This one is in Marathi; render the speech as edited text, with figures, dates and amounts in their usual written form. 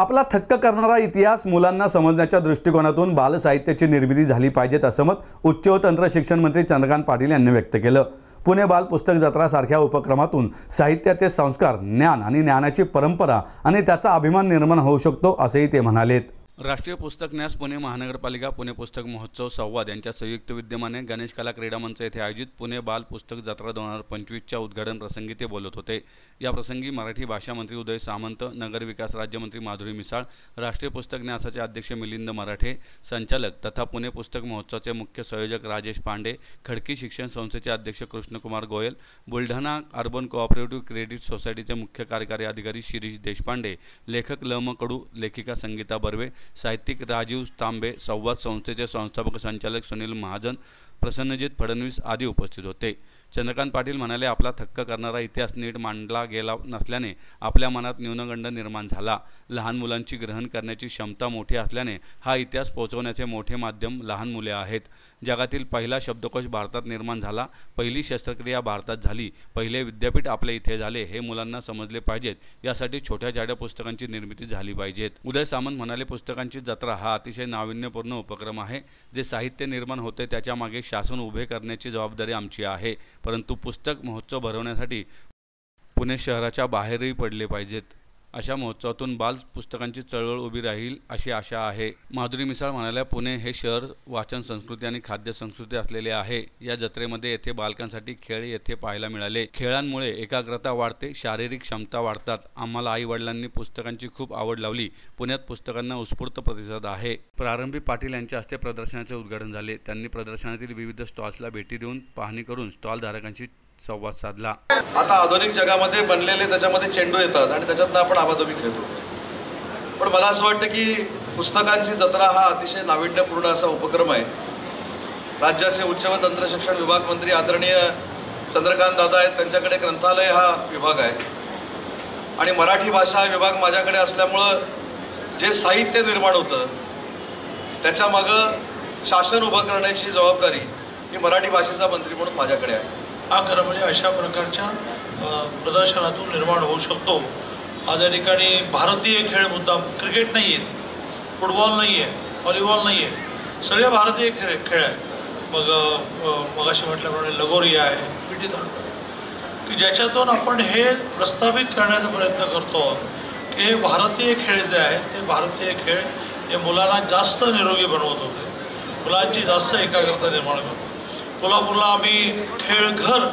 आपला थक्क करणारा इतिहास मुलांना समजण्याच्या दृष्टिकोनातून बालसाहित्याची निर्मिती झाली पाहिजे असं मत उच्च व तंत्र शिक्षण मंत्री चंद्रकांत पाटील यांनी व्यक्त केलं। पुणे बाल पुस्तक जत्रा सारख्या उपक्रमातून साहित्याचे संस्कार, ज्ञान आणि ज्ञानाची परंपरा आणि त्याचा अभिमान निर्माण होऊ शकतो असेही ते म्हणाले। राष्ट्रीय पुस्तक न्यास पुणे महानगरपालिका पुणे पुस्तक महोत्सव संवाद यांच्या संयुक्त विद्यमाने गणेश कला क्रीडा मंच येथे आयोजित पुणे बाल पुस्तक जत्रा 2025च्या उद्घाटन प्रसंगी ते बोलत होते। या प्रसंगी मराठी भाषा मंत्री उदय सामंत, नगर विकास राज्यमंत्री माधुरी मिसाळ, राष्ट्रीय पुस्तक न्यासाचे अध्यक्ष मिलिंद मराठे, संचालक तथा पुणे पुस्तक महोत्सवाचे मुख्य संयोजक राजेश पांडे, खडकी शिक्षण संस्थेचे अध्यक्ष Krishnakumar Goyal, Buldhana urban cooperative credit सोसायटीचे मुख्य कार्यकारी अधिकारी शिरीष देशपांडे, लेखक ल.म. कडू, लेखिका संगीता बर्वे, साहित्यिक राजीव तांबे, संवाद संस्थेचे संस्थापक संचालक सुनील महाजन, प्रसन्नजित फडणवीस आदी उपस्थित होते। चंद्रकांत पाटील म्हणाले, आपला थक्क करणारा इतिहास नीट मांडला गेला नसल्याने आपल्या मनात न्यूनगंड निर्माण झाला। लहान मुलांची ग्रहण करण्याची क्षमता मोठी असल्याने हा इतिहास पोहोचवण्याचे मोठे माध्यम लहान मुले आहेत। जगातील पहिला शब्दकोश भारतात निर्माण झाला, पहिली शस्त्रक्रिया भारतात झाली, पहिले विद्यापीठ आपल्या इथे झाले हे मुलांना समजले पाहिजेत। यासाठी छोट्या जाड्या पुस्तकांची निर्मिती झाली पाहिजे। उदय सामंत म्हणाले, पुस्तकांची जत्रा हा अतिशय नाविन्यपूर्ण उपक्रम आहे। जे साहित्य निर्माण होते त्याच्या मागे शासन उभे करण्याची जबाबदारी आमची आहे, परंतु पुस्तक महोत्सव भरवण्यासाठी पुणे शहराच्या बाहेरही पडले पाहिजेत। अशा महोत्सवातून बाल पुस्तकांची चळवळ उभी राहील अशी आशा आहे। माधुरी मिसाळ म्हणाल्या, पुणे हे शहर वाचन संस्कृती आणि खाद्य संस्कृती असलेले आहे। या जत्रेमध्ये येथे बालकांसाठी खेळ येथे पाहायला मिळाले। खेळांमुळे एकाग्रता वाढते, शारीरिक क्षमता वाढतात। आम्हाला आई वडिलांनी पुस्तकांची खूप आवड लावली। पुण्यात पुस्तकांना उत्स्फूर्त प्रतिसाद आहे। प्रारंभी पाटील यांच्या हस्ते प्रदर्शनाचे उद्घाटन झाले। त्यांनी प्रदर्शनातील विविध स्टॉल्सला भेटी देऊन पाहणी करून स्टॉल धारकांशी संवाद साधला। आता आधुनिक जगामध्ये बनलेले त्याच्यामध्ये चेंडू येतात आणि त्याच्यातनं आपण आबाधोबी खेळतो, पण मला असं वाटतं की पुस्तकांची जत्रा हा अतिशय नाविन्यपूर्ण असा उपक्रम आहे। राज्याचे उच्च व तंत्र शिक्षण विभाग मंत्री आदरणीय चंद्रकांत दादा आहेत, त्यांच्याकडे ग्रंथालय हा विभाग आहे आणि मराठी भाषा विभाग माझ्याकडे असल्यामुळं जे साहित्य निर्माण होतं त्याच्या मागं शासन उभं करण्याची जबाबदारी ही मराठी भाषेचा मंत्री म्हणून माझ्याकडे आहे। हा खरं म्हणजे अशा प्रकारच्या प्रदर्शनातून निर्माण होऊ शकतो। आज या ठिकाणी भारतीय खेळ मुद्दाम क्रिकेट नाही आहेत, फुटबॉल नाही आहे, व्हॉलीबॉल नाही आहे, सगळे भारतीय खेळ आहेत। मग अशी म्हटल्याप्रमाणे लगोरी आहे, विटीदांडू, की ज्याच्यातून आपण हे प्रस्थापित करण्याचा प्रयत्न करतो की हे भारतीय खेळ जे आहेत ते भारतीय खेळ हे मुलांना जास्त निरोगी बनवत होते, मुलांची जास्त एकाग्रता निर्माण करतो। कोल्हापूरला आम्ही खेळ घर